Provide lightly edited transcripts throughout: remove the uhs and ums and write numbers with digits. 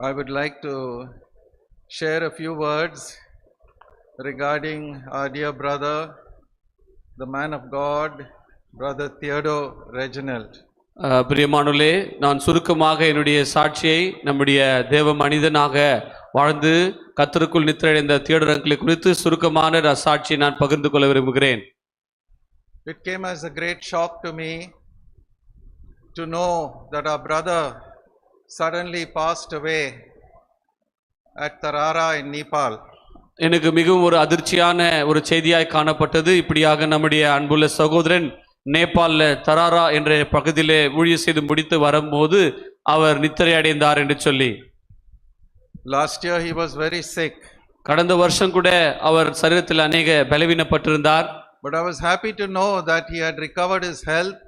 I would like to share a few words regarding our dear brother, the man of God, Brother Theodore Reginald. பிரியமானவர்களே, நான் சுருக்கமாக என்னுடைய சாட்சியை நம்முடைய தேவ மனிதனாக வாழ்ந்து கர்த்தருக்குள் நித்திரையடைந்த தியோடர் அங்கிளை குறித்து சுருக்கமான சாட்சியை நான் பகிர்ந்து கொள்ள விரும்புகிறேன். It came as a great shock to me to know that our brother suddenly passed away at Tarara in Nepal. எனக்கு மிகவும் ஒரு அதிர்ச்சியான ஒரு செய்தியாய் காணப்பட்டது. இப்படியாக நம்முடைய அன்புள்ள சகோதரன் நேபாளில் தராரா என்ற பகுதியிலே ஊழியம் செய்து முடித்து வரும்போது அவர் நித்திரை அடைந்தார் என்று சொல்லி. Last year he was very sick. கடந்த வருஷம் கூட அவர் சரீரத்தில் அநேக பலவீனப்பட்டிருந்தார். But I was happy to know that he had recovered his health.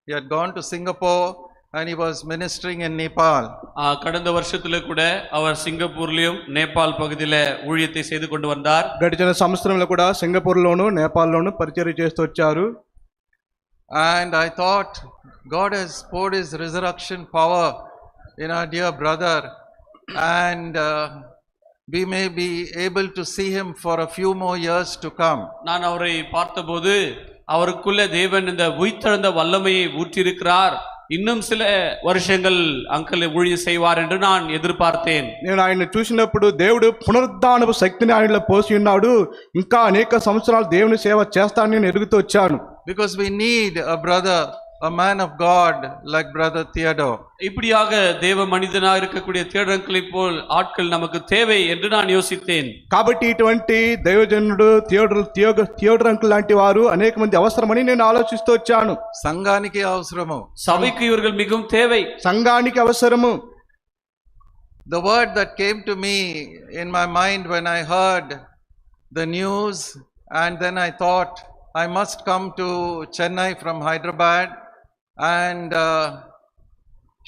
He had gone to Singapore and he was ministering in Nepal. கடந்த வருஷத்துல கூட அவர் సింగపూర్லயும் నేపాల్ పగదిలో ஊழியத்தை செய்து கொண்டு வந்தார். గడిచిన సంవత్సరంలో కూడా సింగపూర్లోను నేపాల్లోను పరిచర్య చేస్తూ వచ్చారు. And I thought God has poured his resurrection power in our dear brother and we may be able to see him for a few more years to come. நான் அவரை பார்த்தபோது அவருக்குள்ள தேவன் இந்த உயிர்த்தெழுந்த வல்லமையை ஊற்றியிருக்கிறார். இன்னும் சில வருஷங்கள் అంకుల్ ஊழியம் செய்வார் என்று நான் எதிர்பார்த்தேன். నేను ఆయన చూసినప్పుడు దేవుడు పునరుద్ధానపు శక్తిని ఆయనలో పోసి ఉన్నాడు. ఇంకా అనేక సంవత్సరాలు దేవుని సేవ చేస్తానని నేను ఎరుగుతూ వచ్చాను. Because we need a brother, a man of God like Brother Theodore. இப்படியாக தேவ மனிதனாக இருக்கக்கூடிய தியோடர் அங்கிளை போல் ஆட்கள் நமக்கு தேவை என்று நான் யோசித்தேன். కాబట్టి ఇటువంటి దైవజనుడు థియోడర్ అంకుల్ లాంటి వారు అనేక మంది అవసరమని నేను ఆలోచిస్తూ వచ్చాను. సంఘానికి అవసరము, సభకి ఇవர்கள் மிகவும் தேவை, సంఘానికి అవసరము. The word that came to me in my mind when I heard the news, and then I thought I must come to Chennai from Hyderabad and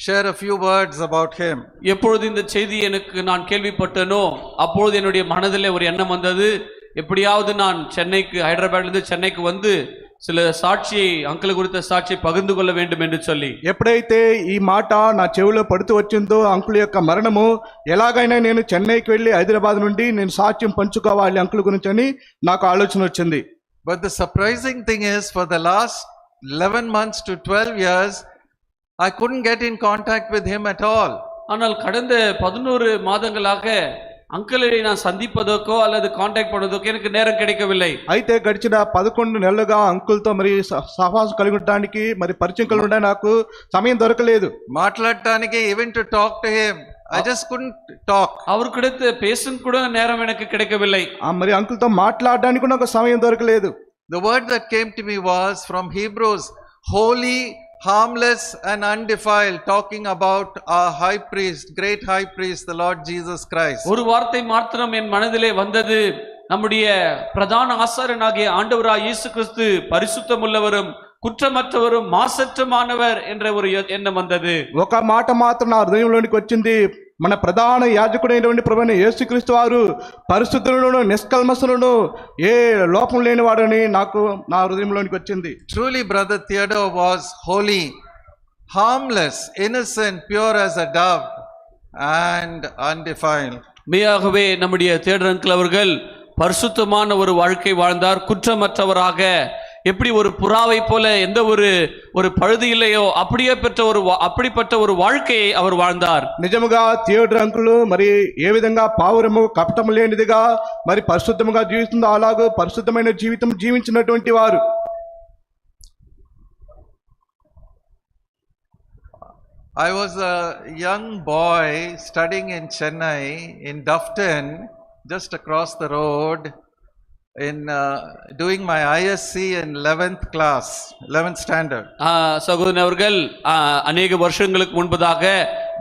share a few words about him. எப்பொழுது இந்த செய்தி எனக்கு நான் கேள்விப்பட்டனோ அப்பொழுது என்னுடைய மனதிலே ஒரு எண்ணம் வந்தது, எப்படியாவது நான் ஹைதராபாத்லிருந்து சென்னைக்கு வந்து சில సాక్షిயை అంకుల్ గురింత సాక్షి పగిర్ந்து కొల్ల வேண்டும் என்று சொல்லி. ఎప్పుడైతే ఈ మాట నా చెవిలో పడుతూ వచ్చిందో అంకుల్ యొక్క మరణము, ఎలాగైనా నేను చెన్నైకి వెళ్ళి హైదరాబాద్ నుండి నేను సాక్ష్యం పంచుకోవాలి అంకుల్ గురించి అని నాకు ఆలోచన వచ్చింది. But the surprising thing is, for the last 11 months to 12 years, I couldn't get in contact with him at all. ஆனால் கடந்த 11 மாதங்களாக అంకుலை நான் சந்திப்பதற்கோ அல்லது கான்டாக்ட் பண்ணுவதற்கோ எனக்கு நேரம் கிடைக்கவில்லை. అయితే గడిచిన 11 నెలలుగా అంకుల్తో మరి సహవాసం కలిగి ఉండడానికి మరి పరిచయం కలిగి ఉండడానికి నాకు సమయం దొరకలేదు. మాట్లాడటానికి, even to talk to him, I just couldn't talk. அவர்கிட்ட பேசும் கூட நேரம் எனக்கு கிடைக்கவில்லை. మరి అంకుల్తో మాట్లాడడానికి కూడా నాకు సమయం దొరకలేదు. The word that came to me was from Hebrews, holy, harmless and undefiled, talking about our high priest, great high priest, the Lord Jesus Christ. ஒரு வார்த்தை மாத்திரம் என் மனதிலே வந்தது, நம்முடைய பிரதான ஆசாரியனாகிய ஆண்டவராகிய இயேசு கிறிஸ்து பரிசுத்தமுள்ளவரும் குற்றமற்றவரும் மாசற்றமானவர் என்ற ஒரு எண்ணம் வந்தது. ఒక మాట మాత్రం నా హృదయంలోనికి వచ్చింది, మన ప్రధాన యాజకుడైనటువంటి ప్రభువైన యేసుక్రీస్తు వారు పరిశుద్ధులను నిష్కల్మషులను ఏ లోపం లేనివాడని నాకు నా హృదయంలోనికి వచ్చింది. Truly Brother Theodore was holy, harmless, innocent, pure as a dove and undefiled. மெய்யாகவே நம்முடைய தியோடர் அங்கிள் அவர்கள் பரிசுத்தமான ஒரு வாழ்க்கை வாழ்ந்தார். குற்றமற்றவராக, எப்படி ஒரு புறாவை போல எந்த ஒரு பழுது இல்லையோ அப்படிப்பட்ட ஒரு வாழ்க்கையை அவர் வாழ்ந்தார். నిజముగా థియోడర్ అంకుల్ మరి ఏ విధంగా పావురము కపటము లేనిదిగా మరి పరిశుద్ధముగా జీవిస్తుందో అలాగూ పరిశుద్ధమైన జీవితం జీవించినటువంటి వారు. I was a young boy studying in Chennai in Dufton, just across the road, in doing my ISC in 11th standard. சகோதரன் அவர்கள் அநேக வருஷங்களுக்கு முன்பதாக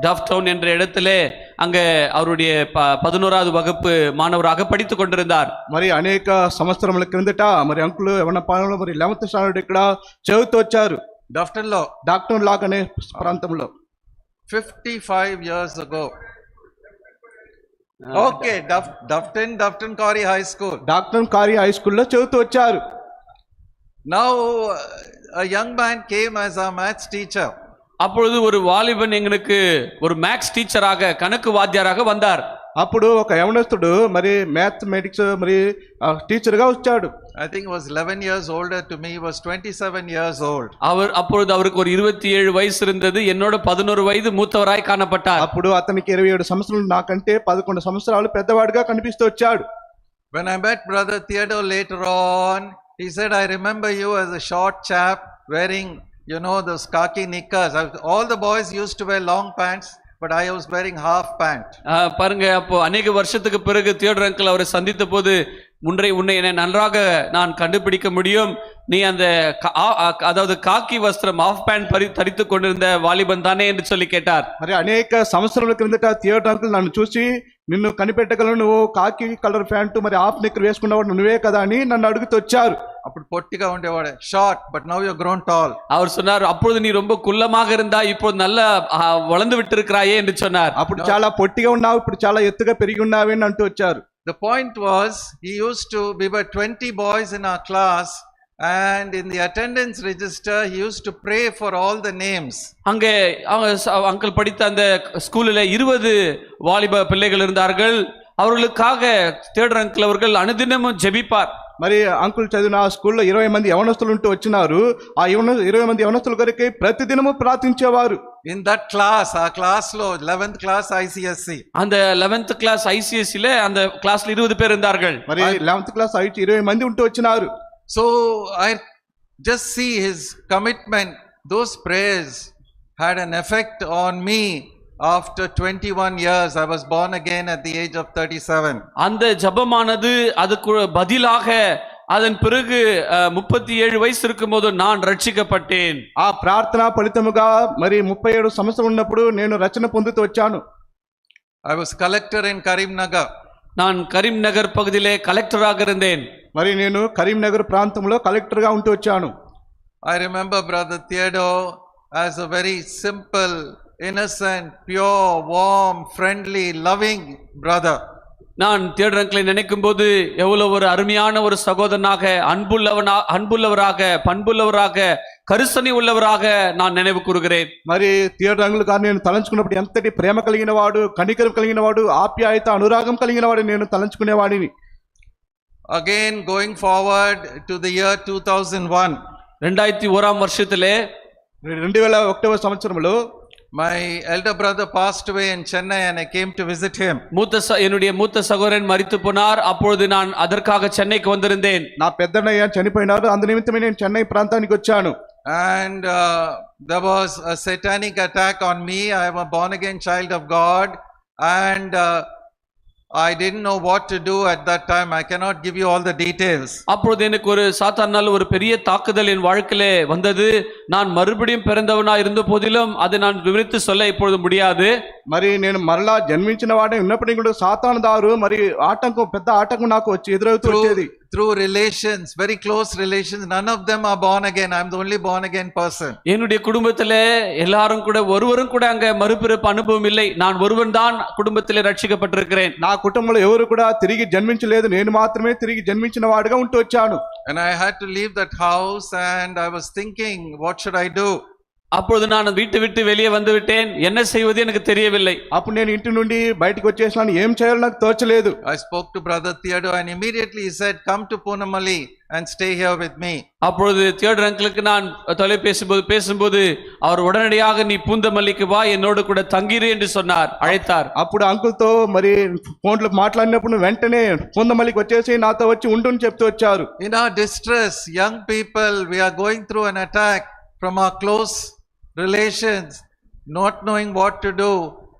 டஃப்டவுன் என்ற இடத்திலே அங்கே அவருடைய 11வது வகுப்பு மாணவராக படித்துக் கொண்டிருந்தார். మరి అనేక సంవత్సరముల క్రిందట మరి అంకుల్ ఎవరన్నా పాలనలో మరి 11th స్టాండర్డ్ ఇక్కడ చదువుతూ వచ్చారు. డాక్టర్ లాగ్ అనే ప్రాంతంలో 55 years ago. Okay, Dufton Kari High School. Doctor Kari high స్కూల్లో చదువుతూ వచ్చారు. Now a young man came as our maths teacher. அப்பொழுது ஒரு வாலிபன் எங்களுக்கு ஒரு மேக்ஸ் டீச்சராக கணக்கு வாத்தியாராக வந்தார். అప్పుడు ఒక యవనస్తుడు మరి మ్యాథమెటిక్స్ మరి టీచర్గా వచ్చాడు. I think he was 11 years older to me. He was 27 years old. அப்பொழுது அவருக்கு ஒரு 27 வயசு இருந்தது. என்னோட 11 வயது மூத்தவராய் காணப்பட்டார். అప్పుడు అతనికి 27 సంవత్సరాలు, నాకంటే 11 సంవత్సరాలు పెద్దవాడిగా కనిపిస్తూ వచ్చాడు. When I met Brother Theodore later on, he said, I remember you as a short chap wearing, those khaki knickers. All the boys used to wear long pants, but I was wearing half pant. பாருங்க, அப்போ அநேக வருஷத்துக்கு பிறகு Theodore uncle அவரை சந்தித்த போது உன்னை நன்றாக நான் கண்டுபிடிக்க முடியும். நீ அந்த அதாவது காக்கி வஸ்திரம் ஆஃப் பேண்ட் தரித்து கொண்டிருந்த வாலிபன் தானே என்று சொல்லி கேட்டார். మరి అనేక సంవత్సరాల క్రిందట థియేటర్ అంకుల్ నన్ను చూసి నిన్ను కనిపెట్టగలను, నువ్వు కాకి కలర్ ప్యాంటు మరి హాఫ్ నెక్ వేసుకున్నవాడు నువ్వే కదా అని నన్ను అడుగుతూ వచ్చారు. అప్పుడు పొట్టిగా ఉండేవాడు, short, but now you grown tall. அவர் சொன்னார், அப்பொழுது நீ ரொம்ப குள்ளமாக இருந்தா இப்போது நல்ல வளர்ந்து விட்டிருக்கிறாயே என்று சொன்னார். అప్పుడు చాలా పొట్టిగా ఉన్నావు, ఇప్పుడు చాలా ఎత్తుగా పెరిగి ఉన్నావు అని అంటూ వచ్చారు. The point was, we were 20 boys in our class, and in the attendance register he used to pray for all the names. அங்கே அங்கிள் படித்த அந்த ஸ்கூலில் 20 வாலிப பிள்ளைகள் இருந்தார்கள். அவர்களுக்காக தியோடர் அங்கிள் அவர்கள் அனுதினமும் ஜெபிப்பார். మరి అంకుల్ చదివిన ఆ స్కూల్లో 20 మంది యవనస్తులు ఉంటూ వచ్చినారు. ఆ 20 మంది యవనస్తుల కొరకై ప్రతిదినము ప్రార్థించేవారు. In that class, our class లో 11th class ICSE, அந்த 11th class ICSE ல அந்த கிளாஸ்ல 20 பேர் இருந்தார்கள். మరి 11th class అయితే 20 మంది ఉంటూ వచ్చినారు. So I just see his commitment. Those prayers had an effect on me. After 21 years, I was born again at the age of 37. அந்த ஜெபமானது அதுக்கு பதிலாக அதன் பிறகு 37 வயசு இருக்கும்போது நான் ரட்சிக்கப்பட்டேன். ఆ ప్రార్థన ఫలితముగా మరి 37 సంవత్సరాలు ఉన్నప్పుడు నేను రక్షణ పొందుతూ వచ్చాను. I was collector in Karimnagar. நான் கரீம்நகர் பகுதியிலே கலெக்டராக இருந்தேன். మరి నేను కరీంనగర్ ప్రాంతంలో కలెక్టర్గా ఉంటూ వచ్చాను. I remember Brother Theodore as a very simple, innocent, pure, warm, friendly, loving brother. நான் தியோடர் அங்கிளை நினைக்கும் போது எவ்வளவு ஒரு அருமையான ஒரு சகோதரனாக, அன்புள்ளவராக, பண்புள்ளவராக, கரிசனை உள்ளவராக நான் நினைவு கூறுகிறேன். మరి థియేటర్ అంకుల్ గారు నేను తలంచుకున్నప్పుడు ఎంతటి ప్రేమ కలిగిన వాడు, కనికరం కలిగిన వాడు, ఆప్యాయత, అనురాగం కలిగిన వాడు నేను తలంచుకునేవాడిని. Again, going forward to the year 2001, 2001 வருஷத்திலே 2001 సంవత్సరంలో my elder brother passed away in Chennai and I came to visit him. என்னுடைய மூத்த சகோதரன் மரித்து போனார். அப்பொழுது நான் அதற்காக சென்னைக்கு வந்திருந்தேன். నా పెద్దన్నయ్య చనిపోయినారు, అందు నిమిత్తమే నేను చెన్నై ప్రాంతానికి వచ్చాను. And there was a satanic attack on me. I am a born again child of God, and I didn't know what to do at that time. I cannot give you all the details. அப்பொழுது எனக்கு ஒரு சாத்தானால் ஒரு பெரிய தாக்குதல் என் வாழ்க்கையிலே வந்தது. நான் மறுபடியும் பிறந்தவனா இருந்த போதிலும் அதை நான் விவரித்து சொல்ல இப்பொழுது முடியாது. మరి నేను మరలా జన్మించిన వాడే ఉన్నప్పటికీ కూడా సాతాను దారు మరి ఆటంకం, పెద్ద ఆటంకం నాకు వచ్చి ఎదురవుతూ వచ్చేది. Through relations, very close relations, none of them are born again. I am the only born again person. என்னுடைய குடும்பத்திலே எல்லாரும் கூட ஒருவரும் கூட அங்க மறுபிறப்பு அனுபவம் இல்லை. நான் ஒருவன் தான் குடும்பத்திலே ரட்சிக்கப்பட்டிருக்கிறேன். నా కుటుంబంలో ఎవరు కూడా తిరిగి జన్మించలేదు, నేను మాత్రమే తిరిగి జన్మించిన వాడుగా ఉంటూ వచ్చాను. And I had to leave that house and I was thinking, what should I do? அப்பொழுது நான் வீட்டை விட்டு வெளியே வந்து விட்டேன். என்ன செய்வது எனக்கு தெரியவில்லை. అప్పుడు నేను ఇంటి నుండి బయటికి వచ్చేసాను, ఏం చేయాలో నాకు తోచలేదు. I spoke to Brother Theodore and immediately he said, come to Poonamali and stay here with me. அப்பொழுது தியோடர் அங்கிளுக்கு நான் பேசும்போது அவர் உடனடியாக நீ பூந்தமல்லிக்கு வா, என்னோடு கூட தங்கிரு என்று சொன்னார், அழைத்தார். అప్పుడు అంకుల్తో మరి ఫోన్లో మాట్లాడినప్పుడు వెంటనే పూందమల్లికి వచ్చేసి నాతో వచ్చి ఉండుని చెప్తూ వచ్చారు. In our distress, young people, we are going through an attack from our close relations, not knowing what to do.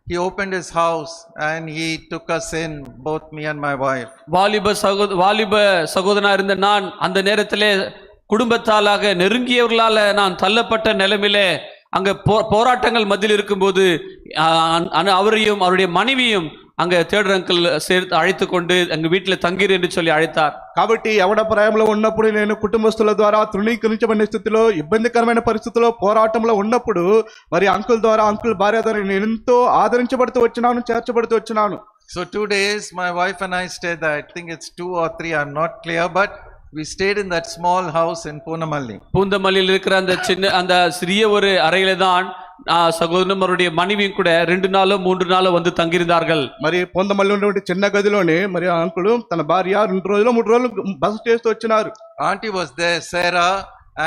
He opened his house and he took us in, both me and my wife. வாலிப சகோதரனா இருந்த நான் அந்த நேரத்திலே குடும்பத்தாலாக நெருங்கியவர்களால நான் தள்ளப்பட்ட நிலைமையிலே அங்க போராட்டங்கள் மத்தியில் இருக்கும்போது அவரையும் அவருடைய மனைவியும் அங்க தியோடர் அங்கிள் சேர்த்து அழைத்து கொண்டு அங்க வீட்டுல தங்கிரு என்று சொல்லி அழைத்தார். కాబట్టి యవన ప్రాయంలో ఉన్నప్పుడు నేను కుటుంబస్తుల ద్వారా తృణీకరించబడిన స్థితిలో, ఇబ్బందికరమైన పరిస్థితుల్లో, పోరాటంలో ఉన్నప్పుడు మరి అంకుల్ ద్వారా, అంకుల్ భార్య ద్వారా నేను ఎంతో ఆదరించబడుతూ వచ్చినాను, చేర్చబడుతూ వచ్చినాను. So 2 days my wife and I stayed there. I think it's 2 or 3, I'm not clear, but we stayed in that small house in Poonamali. பூந்தமல்லியில் இருக்கிற அந்த சிறிய ஒரு அறையில தான் சகோதரனும் அவருடைய மனைவியும் கூட 2 நாளோ 3 நாளோ வந்து தங்கியிருந்தார்கள். మరి పొందమల్లి ఉన్నటువంటి చిన్న గదిలోనే మరి ఆ అంకులు తన భార్య 2 రోజులు 3 రోజులు బస చేస్తూ వచ్చినారు. Auntie was there, Sarah,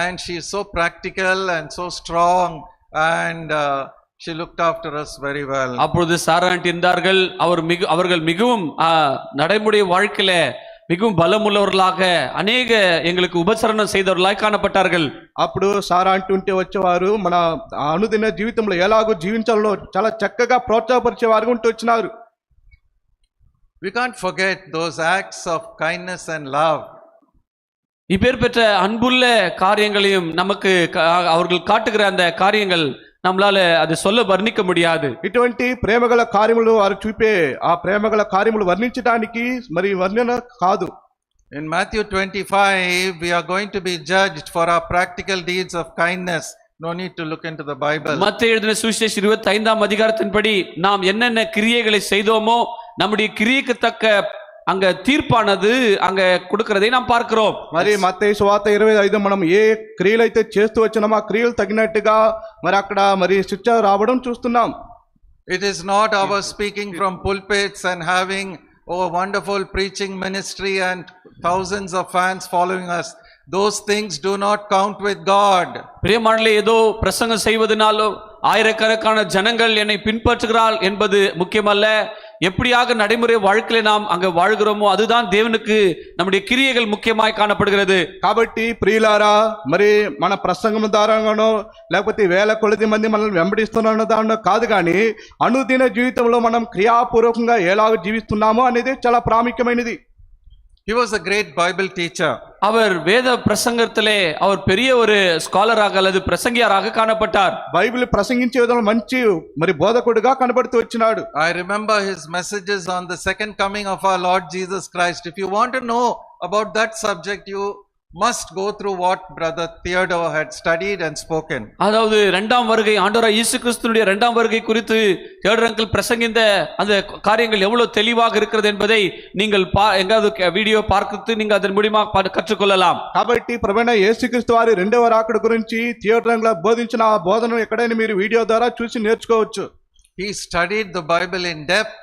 and she is so practical and so strong, and she looked after us very well. அப்பொழுது சாரா ஆண்டி இருந்தார்கள். அவர்கள் மிகவும் நடைமுறை வாழ்க்கையில மிகவும் பலமுள்ளவர்களாக அநேக எங்களுக்கு உபசரணம் செய்தவர்களாய் காணப்பட்டார்கள். అప్పుడు సారా అంటుంటే వచ్చేవారు మన అనుదిన జీవితంలో ఎలాగో జీవించాలో చాలా చక్కగా ప్రోత్సాహపరిచేవారు ఉంటూ వచ్చినారు. We can't forget those acts of kindness and love. இப்பேர் பெற்ற அன்புள்ள காரியங்களையும் நமக்கு அவர்கள் காட்டுகிற அந்த காரியங்கள் நம்மளால அது சொல்ல வர்ணிக்க முடியாது. ఇటువంటి ప్రేమగల కార్యములు వారు చూపే ఆ ప్రేమగల కార్యములు వర్ణించడానికి మరి వర్ణన కాదు. In Matthew 25, we are going to be judged for our practical deeds of kindness. No need to look into the Bible. மத்தேயு எழுதின சுவிசேஷம் 25ஆம் அதிகாரத்தின்படி நாம் என்னென்ன கிரியைகளை செய்தோமோ நம்முடைய கிரியைக்கு தக்க அங்க தீர்ப்பானது அங்க கொடுக்கிறதை நாம் பார்க்கிறோம். మరి మత్తయి సువార్త 25 మనం ఏ క్రియలైతే చేస్తూ వచ్చినామో ఆ క్రియలు తగినట్టుగా మరి అక్కడ మరి శిక్ష రావడం చూస్తున్నాం. It is not our speaking from pulpits and having wonderful preaching ministry and thousands of fans following us. Those things do not count with God. பிரியமானவர்களே, ஏதோ பிரசங்கம் செய்வதனாலோ ஆயிரக்கணக்கான ஜனங்கள் என்னை பின்பற்றுகிறாள் என்பது முக்கியமல்ல. எப்படியாக நடைமுறை வாழ்க்கையில நாம் அங்க வாழ்கிறோமோ அதுதான் தேவனுக்கு நம்முடைய கிரியைகள் முக்கியமாய் காணப்படுகிறது. కాబట్టి ప్రియులారా, మరి మన ప్రసంగం ద్వారానో లేకపోతే వేల కొలది మంది మనల్ని వెంబడిస్తున్న దానో కాదు, కానీ అనుదిన జీవితంలో మనం క్రియాపూర్వకంగా ఎలాగ జీవిస్తున్నామో అనేది చాలా ప్రాముఖ్యమైనది. He was a great Bible teacher. அவர் வேத பிரசங்கத்திலே அவர் பெரிய ஒரு ஸ்காலராக அல்லது பிரசங்கியாராக காணப்பட்டார். బైబిల్ ప్రసంగించే విధంగా మంచి మరి బోధకుడిగా కనబడుతూ వచ్చినాడు. I remember his messages on the second coming of our Lord Jesus Christ. If you want to know about that subject, you must go through what brother Theodore had studied and spoken. அதாவது இரண்டாம் வருகை, ஆண்டவராகிய இயேசு கிறிஸ்துவினுடைய இரண்டாம் வருகை குறித்து Theodore uncle பிரசங்கித்த அந்த காரியங்கள் எவ்வளவு தெளிவாக இருக்கிறது என்பதை நீங்கள் எங்காவது வீடியோ பார்த்து நீங்கள் அதன் மூலமாக கற்றுக்கொள்ளலாம். కాబట్టి ప్రభువైన యేసుక్రీస్తు వారి రెండవ రాకడ గురించి థియోడర్ అంగిల్ బోధించిన ఆ బోధనను ఎక్కడైనా మీరు వీడియో ద్వారా చూసి నేర్చుకోవచ్చు. He studied the Bible in depth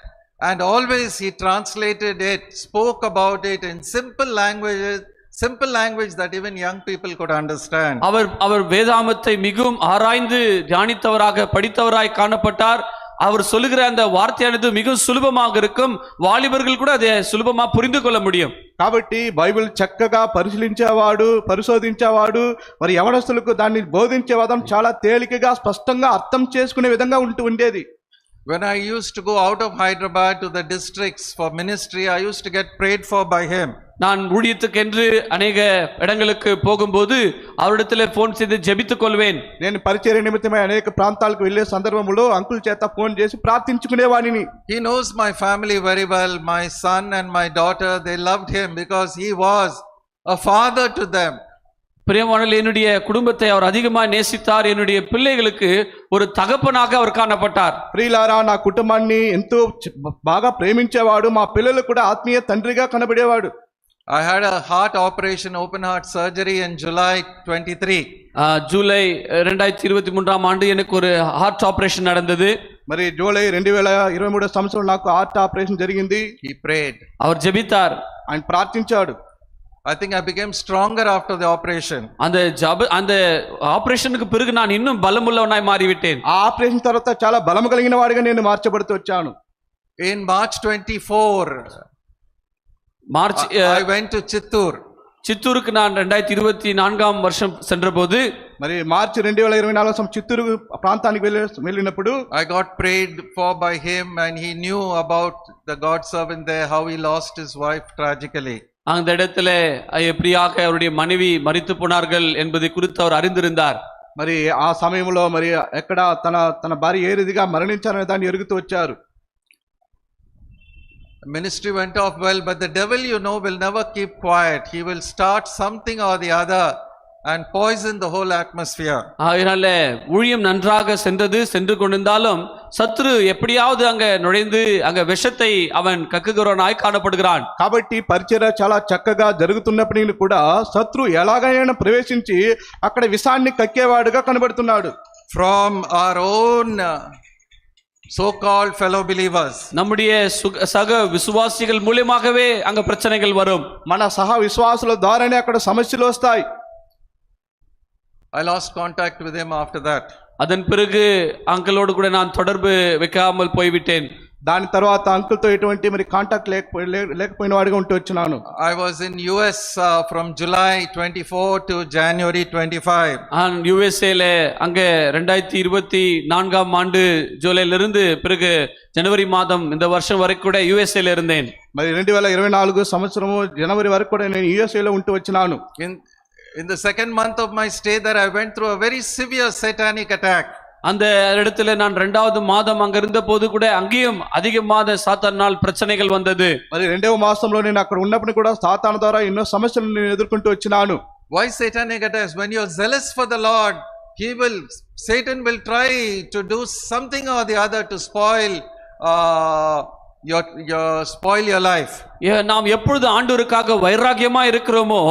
and always he translated it, spoke about it in simple language that even young people could understand. அவர் வேதாமத்தை மிகவும் ஆராய்ந்து தியானித்தவராக படித்தவராய் காணப்பட்டார். அவர் சொல்லுகிற அந்த வார்த்தையானது மிகவும் சுலபமாக இருக்கும், வாலிபர்கள் கூட அதை சுலபமா புரிந்து கொள்ள முடியும். కాబట్టి బైబిల్ చక్కగా పరిశోధించేవాడు మరి యవనస్తులకు దాన్ని బోధించే విధానం చాలా తేలికగా స్పష్టంగా అర్థం చేసుకునే విధంగా ఉండేది. When I used to go out of Hyderabad to the districts for ministry, I used to get prayed for by him. நான் ஊழியத்துக்கென்று அநேக இடங்களுக்கு போகும்போது அவரிடத்துல போன் செய்து ஜெபித்துக் கொள்வேன். నేను పరిచర్య నిమిత్తమై అనేక ప్రాంతాలకు వెళ్ళే సందర్భంలో అంకుల్ చేత ఫోన్ చేసి ప్రార్థించుకునేవాడిని. He knows my family very well. My son and my daughter, they loved him because he was a father to them. பிரியமானவர்களே, என்னுடைய குடும்பத்தை அவர் அதிகமாக நேசித்தார். என்னுடைய பிள்ளைகளுக்கு ஒரு தகப்பனாக அவர் காணப்பட்டார். ప్రియులారా, నా కుటుంబాన్ని ఎంతో బాగా ప్రేమించేవాడు, మా పిల్లలు కూడా ఆత్మీయ తండ్రిగా కనబడేవాడు. I had a heart operation, open heart surgery in July 23. July 2023ஆம் ஆண்டு எனக்கு ஒரு ஹார்ட் ஆபரேஷன் நடந்தது. మరి జూలై 2023 సంవత్సరం నాకు హార్ట్ ఆపరేషన్ జరిగింది. He prayed. அவர் ஜெபித்தார், ఆయన ప్రార్థించాడు. I think I became stronger after the operation. அந்த ஆபரேஷனுக்கு பிறகு நான் இன்னும் பலமுள்ளவனாய் மாறிவிட்டேன். ఆ ఆపరేషన్ తర్వాత చాలా బలము కలిగిన వాడిగా నేను మార్చబడుతూ వచ్చాను. In March 24, I went to Chittoor. చిత్తూరుకు நான் 2024ஆம் வருஷம் சென்றபோது మరి మార్చి 2024 చిత్తూరు ప్రాంతానికి వెళ్ళినప్పుడు I got prayed for by him and he knew about the God servant there, how he lost his wife tragically. அந்த இடத்துல எப்படியாக அவருடைய மனைவி மரித்து போனார்கள் என்பதை குறித்து அவர் அறிந்திருந்தார். మరి ఆ సమయంలో మరి ఎక్కడ తన భార్య ఏ రీతిగా మరణించారనే దాన్ని ఎరుగుతూ వచ్చారు. Ministry went off well, but the devil, will never keep quiet. He will start something or the other and poison the whole atmosphere. அதனால ஊழியம் நன்றாக சென்று கொண்டிருந்தாலும் சத்ரு எப்படியாவது அங்க நுழைந்து அங்க விஷத்தை அவன் கக்குகிறவனாய் காணப்படுகிறான். కాబట్టి పరిచర్య చాలా చక్కగా జరుగుతున్నప్పటికీ కూడా శత్రు ఎలాగైనా ప్రవేశించి అక్కడ విషాన్ని కక్కేవాడుగా కనబడుతున్నాడు. from our own so-called fellow believers. நம்முடைய சக விசுவாசிகள் மூலமாகவே அங்க பிரச்சனைகள் வரும். మన సహ విశ్వాసుల ద్వారానే అక్కడ సమస్యలు వస్తాయి. I lost contact with him after that. அதன் பிறகு அங்கிளோடு கூட நான் தொடர்பு வைக்காமல் போய்விட்டேன். దాని తర్వాత అంకుల్తో ఎటువంటి మరి కాంటాక్ట్ లేకపోయిన వాడిగా ఉంటూ వచ్చినాను. I was in US from July 24 to January 25. நான் யுஎஸ்ஏல அங்க 2024ஆம் ஆண்டு ஜூலையிலிருந்து பிறகு ஜனவரி மாதம் இந்த வருஷம் வரைக்கும் கூட யுஎஸ்ஏல இருந்தேன். మరి 2024 సంవత్సరము జనవరి వరకు కూడా నేను యుఎస్ఏలో ఉంటూ వచ్చినాను. In the second month of my stay there, I went through a very severe satanic attack. அந்த இடத்துல நான் 2வது மாதம் அங்க இருந்த போது கூட அங்கேயும் அதிகமான சாத்தானால் பிரச்சனைகள் வந்தது. మరి 2వ మాసంలో నేను అక్కడ ఉన్నప్పుడు కూడా సాతాను ద్వారా ఎన్నో సమస్యలను నేను ఎదుర్కొంటూ వచ్చినాను. Why satanic attacks? When you are zealous for the Lord, Satan will try to do something or the other to spoil your life. நாம் எப்பொழுது ஆண்டவருக்காக வைராகியமா இருக்கிறோமோ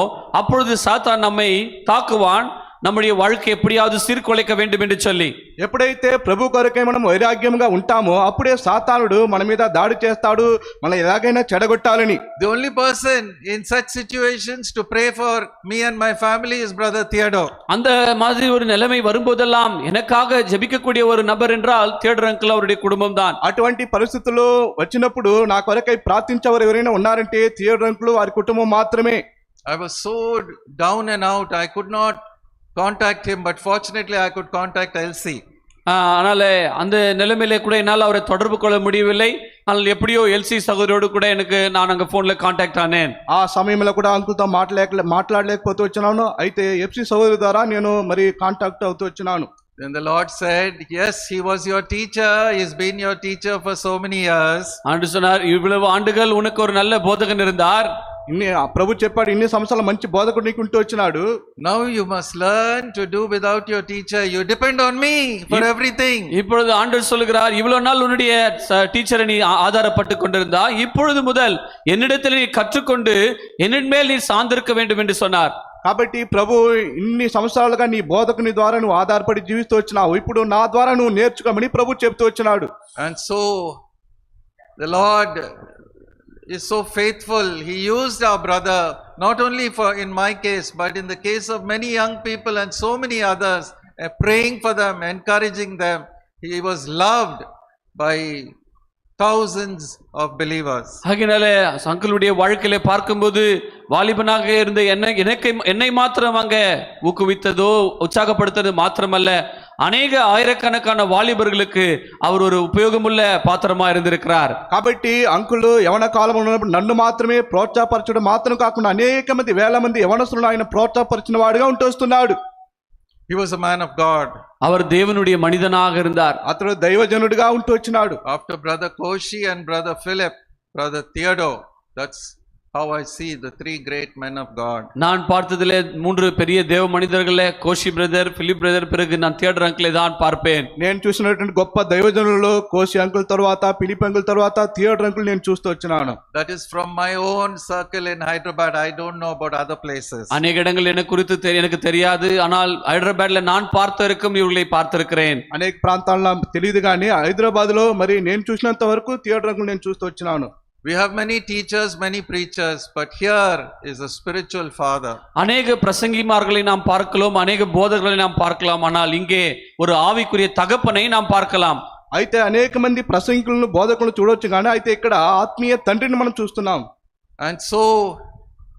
அப்பொழுது சாத்தான் நம்மை தாக்குவான், நம்முடைய வாழ்க்கை எப்படியாவது சீர்குலைக்க வேண்டும் என்று சொல்லி. ఎప్పుడైతే ప్రభు కొరకై మనం వైరాగ్యంగా ఉంటామో అప్పుడే సాతానుడు మన మీద దాడి చేస్తాడు, మనం ఎలాగైనా చెడగొట్టాలని. The only person in such situations to pray for me and my family is brother Theodore. அந்த மாதிரி ஒரு நிலைமை வரும்போதெல்லாம் எனக்காக ஜெபிக்கக்கூடிய ஒரு நபர் என்றால் தியோடர் அங்கிள் அவருடைய குடும்பம் தான். అటువంటి పరిస్థితుల్లో వచ్చినప్పుడు నా కొరకై ప్రార్థించేవారు ఎవరైనా ఉన్నారంటే థియోడర్ అంకుల్ వారి కుటుంబం మాత్రమే. I was so down and out, I could not contact him, but fortunately I could contact Elsie. அதனால அந்த நிலைமையில கூட என்னால் அவரை தொடர்பு கொள்ள முடியவில்லை. ஆனால் எப்படியோ எல்சி சகோதரோடு கூட நான் அங்க போன்ல கான்டாக்ட் ஆனேன். ఆ సమయంలో కూడా అంకుల్తో మాట్లాడలేకపోతూ వచ్చినాను. అయితే ఎఫ్సి సహోదరు ద్వారా నేను మరి కాంటాక్ట్ అవుతూ వచ్చినాను. Then the Lord said, yes, he was your teacher, he's been your teacher for so many years. ஆண்டு சொன்னார், இவ்வளவு ஆண்டுகள் உனக்கு ஒரு நல்ல போதகன் இருந்தார். ప్రభు చెప్పాడు, ఇన్ని సంవత్సరాల మంచి బోధకుడు నీకు ఉంటూ వచ్చినాడు. Now you must learn to do without your teacher. You depend on me for everything. இப்பொழுது ஆண்டவர் சொல்கிறார், இவ்வளவு நாள் உன்னுடைய டீச்சரை நீ ஆதாரப்பட்டு கொண்டிருந்தா, இப்பொழுது முதல் என்னிடத்தில் நீ கற்றுக்கொண்டு என்னின் மேல் நீ சார்ந்திருக்க வேண்டும் என்று சொன்னார். కాబట్టి ప్రభు ఇన్ని సంవత్సరాలుగా నీ బోధకుని ద్వారా నువ్వు ఆధారపడి జీవిస్తూ వచ్చినావు, ఇప్పుడు నా ద్వారా నువ్వు నేర్చుకోమని ప్రభు చెప్తూ వచ్చినాడు. And so the Lord is so faithful. He used our brother not only for in my case but in the case of many young people and so many others, praying for them, encouraging them. He was loved by thousands of believers. ஆகையாலே அங்கிளுடைய வாழ்க்கையில பார்க்கும்போது வாலிபனாக இருந்த என்னை மாத்திரம் அங்க ஊக்குவித்ததோ உற்சாகப்படுத்தது மாத்திரமல்ல, அநேக ஆயிரக்கணக்கான வாலிபர்களுக்கு அவர் ஒரு உபயோகமுள்ள பாத்திரமா இருந்திருக்கிறார். కాబట్టి అంకులు యవన కాలంలో ఉన్నప్పుడు నన్ను మాత్రమే ప్రోత్సాహపరచడం మాత్రం కాకుండా అనేక మంది వేల మంది యవనస్తులను ఆయన ప్రోత్సాహపరిచిన వాడుగా ఉంటూ వస్తున్నాడు. He was a man of God. அவர் தேவனுடைய மனிதனாக இருந்தார். అతడు దైవజనుడిగా ఉంటూ వచ్చినాడు. After brother Koshi and brother Philip, brother Theodore, that's how I see the three great men of God. நான் பார்த்ததிலே 3 பெரிய தேவ மனிதர்களே, கோஷி பிரதர், பிலிப் பிரதர், பிறகு நான் தியோடர் అంకుల్ தான் பார்ப்பேன். నేను చూసినటువంటి గొప్ప దైవజనులలో కోషి అంకుల్ తర్వాత ఫిలిప్ అంకుల్ తర్వాత థియోడర్ అంకుల్ నేను చూస్తూ వచ్చినాను. That is from my own circle in Hyderabad. I don't know about other places. அநேக இடங்கள் எனக்கு தெரியாது, ஆனால் ஹைதராபாத்ல நான் பார்த்திருக்கும் இவர்களை பார்த்திருக்கிறேன். అనేక ప్రాంతాల్లో తెలియదు కానీ హైదరాబాద్ లో మరి నేను చూసినంత వరకు థియోడర్ అంకుల్ నేను చూస్తూ వచ్చినాను. We have many teachers, many preachers, but here is a spiritual father. அநேக பிரசங்கிமார்களை நாம் பார்க்கலாம், அநேக போதகர்களை நாம் பார்க்கலாம், ஆனால் இங்கே ஒரு ஆவிக்குரிய தகப்பனை நாம் பார்க்கலாம். అయితే అనేక మంది ప్రసంగికులను బోధకులను చూడొచ్చు కానీ అయితే ఇక్కడ ఆత్మీయ తండ్రిని మనం చూస్తున్నాం. And so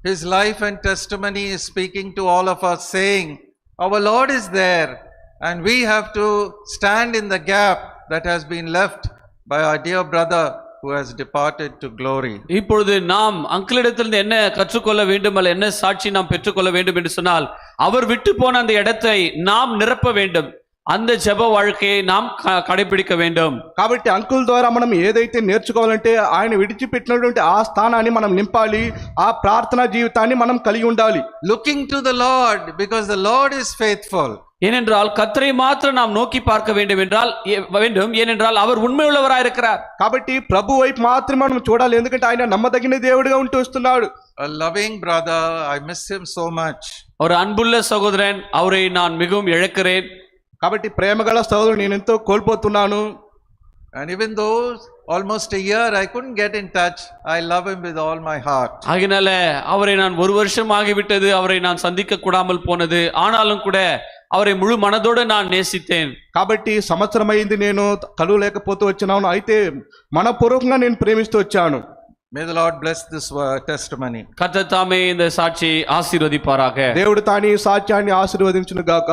his life and testimony is speaking to all of us, saying our Lord is there and we have to stand in the gap that has been left by our dear brother who has departed to glory. இப்பொழுது நாம் அங்கிளிடத்திலிருந்து என்ன கற்றுக்கொள்ள வேண்டும், அல்ல என்ன சாட்சி நாம் பெற்றுக்கொள்ள வேண்டும் என்று சொன்னால், அவர் விட்டு போன அந்த இடத்தை நாம் நிரப்ப வேண்டும். அந்த ஜெப வாழ்க்கையை நாம் கடைபிடிக்க வேண்டும். కాబట్టి అంకుల్ ద్వారా మనం ఏదైతే నేర్చుకోవాలంటే ఆయన విడిచిపెట్టినటువంటి ఆ స్థానాన్ని మనం నింపాలి, ఆ ప్రార్థనా జీవితాన్ని మనం కలిగి ఉండాలి. Looking to the Lord because the Lord is faithful. ஏனென்றால் கர்த்தரை மாத்திரம் நாம் நோக்கி பார்க்க வேண்டும் ஏனென்றால் அவர் உண்மையுள்ளவராய் இருக்கிறார். కాబట్టి ప్రభు వైపు మాత్రమే మనం చూడాలి, ఎందుకంటే ఆయన నమ్మదగిన దేవుడిగా ఉంటూ వస్తున్నాడు. A loving brother, I miss him so much. ஒரு அன்புள்ள சகோதரன், அவரை நான் மிகவும் இழக்கிறேன். కాబట్టి ప్రేమగల సహోదరుడు నేను ఎంతో కోల్పోతున్నాను. And even though almost a year I couldn't get in touch, I love him with all my heart. ஆகினால அவரை நான் ஒரு வருஷம் ஆகிவிட்டது, அவரை நான் சந்திக்க கூடாமல் போனது, ஆனாலும் கூட அவரை முழு மனதோடு நான் நேசித்தேன். కాబట్టి సంవత్సరం అయింది నేను కలువలేకపోతూ వచ్చినాను, అయితే మనపూర్వకంగా నేను ప్రేమిస్తూ వచ్చాను. May the Lord bless this testimony. கர்த்தர் தாமே இந்த சாட்சியை ஆசீர்வதிப்பாராக. దేవుడు తాని సాక్ష్యాన్ని ఆశీర్వదించును గాక.